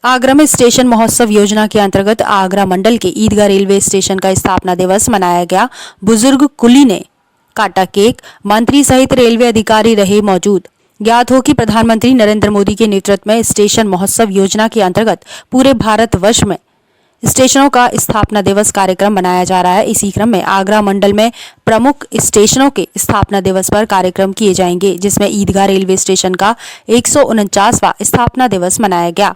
आगरा में स्टेशन महोत्सव योजना के अंतर्गत आगरा मंडल के ईदगाह रेलवे स्टेशन का स्थापना दिवस मनाया गया। बुजुर्ग कुली ने काटा केक, मंत्री सहित रेलवे अधिकारी रहे मौजूद। ज्ञात हो कि प्रधानमंत्री नरेंद्र मोदी के नेतृत्व में स्टेशन महोत्सव योजना के अंतर्गत पूरे भारत वर्ष में स्टेशनों का स्थापना दिवस कार्यक्रम मनाया जा रहा है। इसी क्रम में आगरा मंडल में प्रमुख स्टेशनों के स्थापना दिवस पर कार्यक्रम किए जाएंगे, जिसमें ईदगाह रेलवे स्टेशन का 149वां स्थापना दिवस मनाया गया।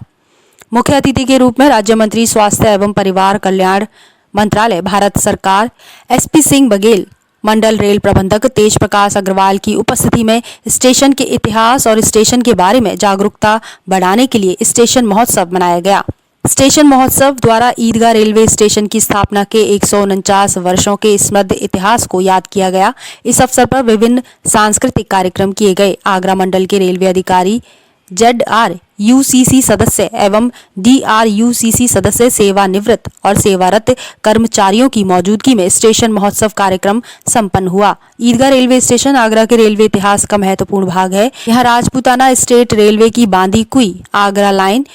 मुख्य अतिथि के रूप में राज्य मंत्री स्वास्थ्य एवं परिवार कल्याण मंत्रालय भारत सरकार एसपी सिंह बघेल, मंडल रेल प्रबंधक तेज प्रकाश अग्रवाल की उपस्थिति में स्टेशन के इतिहास और स्टेशन के बारे में जागरूकता बढ़ाने के लिए स्टेशन महोत्सव मनाया गया। स्टेशन महोत्सव द्वारा ईदगाह रेलवे स्टेशन की स्थापना के 149 वर्षों के समृद्ध इतिहास को याद किया गया। इस अवसर पर विभिन्न सांस्कृतिक कार्यक्रम किए गए। आगरा मंडल के रेलवे अधिकारी, ZRUCC सदस्य एवं DRUCC सदस्य, सेवानिवृत्त और सेवारत कर्मचारियों की मौजूदगी में स्टेशन महोत्सव कार्यक्रम संपन्न हुआ। ईदगाह रेलवे स्टेशन आगरा के रेलवे इतिहास का महत्वपूर्ण भाग है। यहाँ राजपूताना स्टेट रेलवे की बांदी कुई आगरा लाइन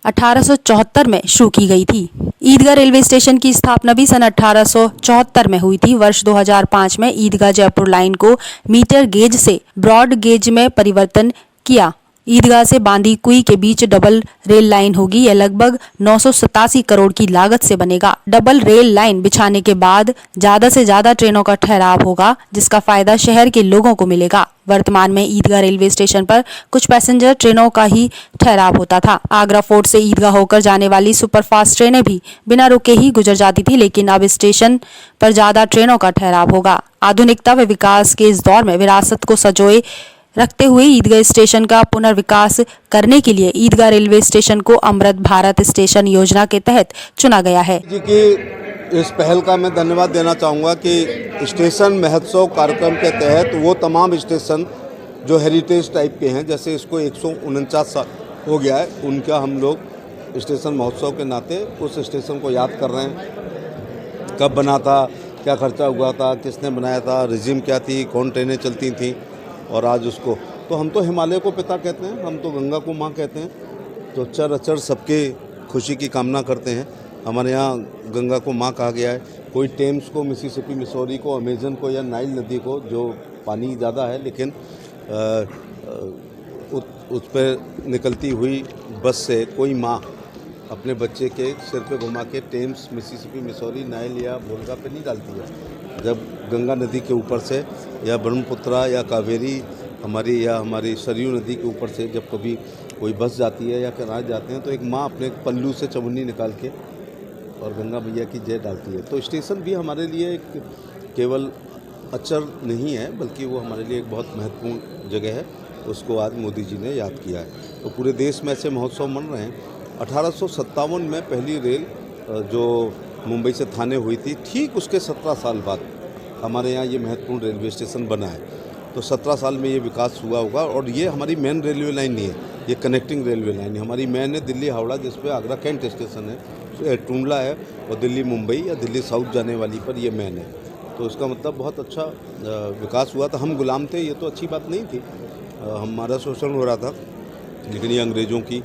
1874 में शुरू की गई थी। ईदगाह रेलवे स्टेशन की स्थापना भी सन 1874 में हुई थी। वर्ष 2005 में ईदगाह जयपुर लाइन को मीटर गेज से ब्रॉड गेज में परिवर्तन किया। ईदगाह से बांदी कुई के बीच डबल रेल लाइन होगी। यह लगभग 987 करोड़ की लागत से बनेगा। डबल रेल लाइन बिछाने के बाद ज्यादा से ज्यादा ट्रेनों का ठहराव होगा, जिसका फायदा शहर के लोगों को मिलेगा। वर्तमान में ईदगाह रेलवे स्टेशन पर कुछ पैसेंजर ट्रेनों का ही ठहराव होता था। आगरा फोर्ट से ईदगाह होकर जाने वाली सुपरफास्ट ट्रेनें भी बिना रुके ही गुजर जाती थी, लेकिन अब स्टेशन पर ज्यादा ट्रेनों का ठहराव होगा। आधुनिकता व विकास के इस दौर में विरासत को संजोए रखते हुए ईदगाह स्टेशन का पुनर्विकास करने के लिए ईदगाह रेलवे स्टेशन को अमृत भारत स्टेशन योजना के तहत चुना गया है। जी की इस पहल का मैं धन्यवाद देना चाहूँगा कि स्टेशन महोत्सव कार्यक्रम के तहत वो तमाम स्टेशन जो हेरिटेज टाइप के हैं, जैसे इसको 149 साल हो गया है, उनका हम लोग स्टेशन महोत्सव के नाते उस स्टेशन को याद कर रहे हैं। कब बना था, क्या खर्चा हुआ था, किसने बनाया था, रिजिम क्या थी, कौन ट्रेनें चलती थी, और आज उसको तो हम तो हिमालय को पिता कहते हैं, हम तो गंगा को माँ कहते हैं। तो चर अचर सबके खुशी की कामना करते हैं। हमारे यहाँ गंगा को माँ कहा गया है। कोई टेम्स को, मिसिसिपी, मिसौरी को, अमेजन को या नाइल नदी को, जो पानी ज़्यादा है लेकिन उस पर निकलती हुई बस से कोई माँ अपने बच्चे के सिर पे घुमा के टेम्स, मिसिसिपी, मिसौरी, नाइल या वोल्गा पे नहीं डालती है। जब गंगा नदी के ऊपर से या ब्रह्मपुत्रा या कावेरी हमारी सरयू नदी के ऊपर से जब कभी कोई बस जाती है या किनारे जाते हैं, तो एक माँ अपने पल्लू से चवन्नी निकाल के और गंगा मैया की जय डालती है। तो स्टेशन भी हमारे लिए एक केवल अचर नहीं है, बल्कि वो हमारे लिए एक बहुत महत्वपूर्ण जगह है। उसको आज मोदी जी ने याद किया है। तो पूरे देश में ऐसे महोत्सव मन रहे हैं। 1857 में पहली रेल जो मुंबई से थाने हुई थी, ठीक उसके 17 साल बाद हमारे यहाँ ये महत्वपूर्ण रेलवे स्टेशन बना है। तो 17 साल में ये विकास हुआ होगा। और ये हमारी मेन रेलवे लाइन नहीं है, ये कनेक्टिंग रेलवे लाइन है। हमारी मेन है दिल्ली हावड़ा, जिस पे आगरा कैंट स्टेशन है, टूंडला है, और दिल्ली मुंबई या दिल्ली साउथ जाने वाली पर ये मेन है। तो इसका मतलब बहुत अच्छा विकास हुआ था। हम गुलाम थे, ये तो अच्छी बात नहीं थी, हमारा शोषण हो रहा था, लेकिन ये अंग्रेज़ों की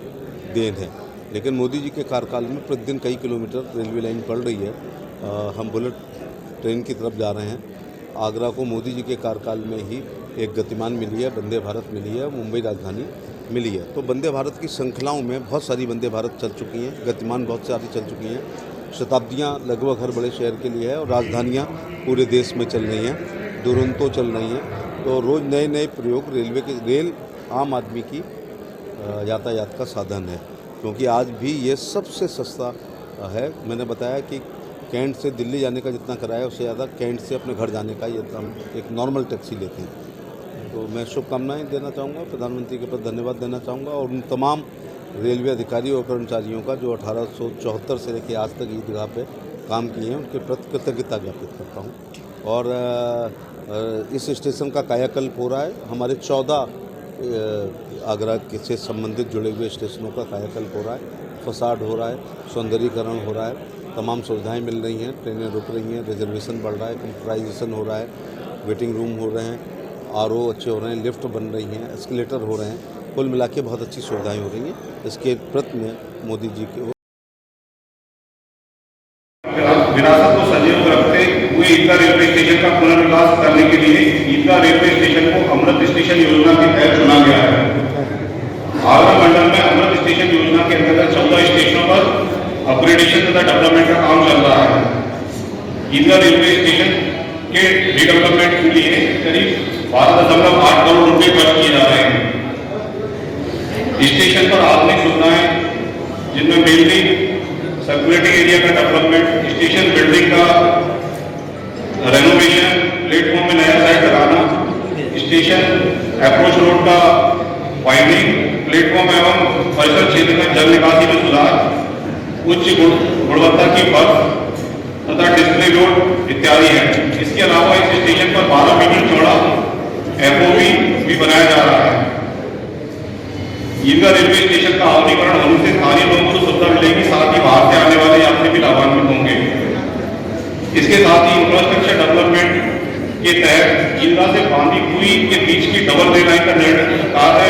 देन है। लेकिन मोदी जी के कार्यकाल में प्रतिदिन कई किलोमीटर रेलवे लाइन बढ़ रही है। हम बुलेट ट्रेन की तरफ जा रहे हैं। आगरा को मोदी जी के कार्यकाल में ही एक गतिमान मिली है, वंदे भारत मिली है, मुंबई राजधानी मिली है। तो वंदे भारत की श्रृंखलाओं में बहुत सारी वंदे भारत चल चुकी हैं, गतिमान बहुत सारी चल चुकी हैं। शताब्दियाँ लगभग हर बड़े शहर के लिए है, और राजधानियाँ पूरे देश में चल रही हैं, दुरंतो चल रही हैं। तो रोज़ नए नए प्रयोग रेल आम आदमी की यातायात का साधन है, क्योंकि आज भी ये सबसे सस्ता है। मैंने बताया कि कैंट से दिल्ली जाने का जितना किराया, उससे ज़्यादा कैंट से अपने घर जाने का ये एक नॉर्मल टैक्सी लेते हैं। तो मैं शुभकामनाएं देना चाहूँगा, प्रधानमंत्री के प्रति धन्यवाद देना चाहूँगा, और उन तमाम रेलवे अधिकारियों और कर्मचारियों का जो 1874 से लेकर आज तक ईदगाह पे काम किए हैं, उनके प्रति कृतज्ञता ज्ञापित करता हूँ। और इस स्टेशन का कायाकल्प हो रहा है। हमारे 14 आगरा से संबंधित जुड़े हुए स्टेशनों का कायाकल्प हो रहा है, फसाड हो रहा है, सौंदर्यीकरण हो रहा है, तमाम सुविधाएं मिल रही हैं, ट्रेनें रुक रही हैं, रिजर्वेशन बढ़ रहा है, कंप्यूटराइजेशन हो रहा है, वेटिंग रूम हो रहे हैं, आरओ अच्छे हो रहे हैं, लिफ्ट बन रही हैं, एस्केलेटर हो रहे हैं। कुल मिला के बहुत अच्छी सुविधाएं हो रही हैं। इसके प्रति में मोदी जी के विरासत को संजोग रखते हुए ईदगाह रेलवे स्टेशन का पुनर्विकास करने के लिए ईदगाह रेलवे स्टेशन को अमृत स्टेशन योजना के तहत चुना गया है। आगरा मंडल में अमृत स्टेशन योजना के अंतर्गत 14 स्टेशनों पर अपग्रेडेशन तथा डेवलपमेंट का काम चल रहा है। ईदगाह रेलवे स्टेशन के रिडेवलपमेंट के लिए करीब 12.8 करोड़ रुपए खर्च किए जा रहे हैं। स्टेशन पर आधुनिक सुविधाएं जिनमें मेनली सर्कुलेटिंग एरिया का डेवलपमेंट, स्टेशन बिल्डिंग का रेनोवेशन, प्लेटफॉर्म में नया साइड लगाना, स्टेशन अप्रोच रोड का वाइडनिंग, प्लेटफॉर्म एवं परिसर क्षेत्र में जल निकासी में सुधार, उच्च गुणवत्ता की बस तथा डिस्प्ले रोड इत्यादि है। इसके अलावा इस स्टेशन पर 12 मीटर चौड़ा एफओवी भी बनाया जा रहा है। ईदगाह रेलवे स्टेशन का आधुनिकीकरण होने से स्थानीय लोगों को सुविधा मिलेगी, साथ ही बाहर से आने वाले यात्री भी लाभान्वित होंगे। इसके साथ ही इंफ्रास्ट्रक्चर डेवलपमेंट के तहत ईदगाह से बांदीकुई के बीच की डबल रेल लाइन का कार्य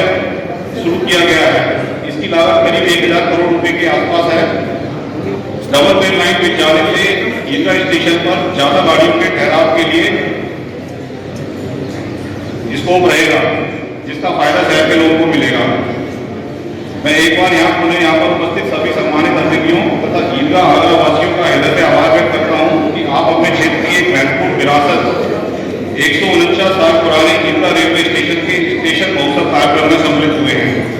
शुरू किया गया है। इसकी लागत करीब 1000 करोड़ रुपए के आसपास है। डबल रेल लाइन बिक जाने से ईदगाह स्टेशन पर ज्यादा गाड़ियों के ठहराव के लिए स्कोप रहेगा, जिसका फायदा शहर के लोगों को मिलेगा। मैं एक बार यहाँ पर उपस्थित सभी सम्मानित अतिथियों तथा ईदगाह आगरा वासियों का हृदय से आभार व्यक्त करता हूँ कि आप अपने क्षेत्र की एक महत्वपूर्ण विरासत 149 साल पुराने ईदगाह रेलवे स्टेशन के स्टेशन महोत्सव कार्यक्रम में सम्मिलित हुए हैं।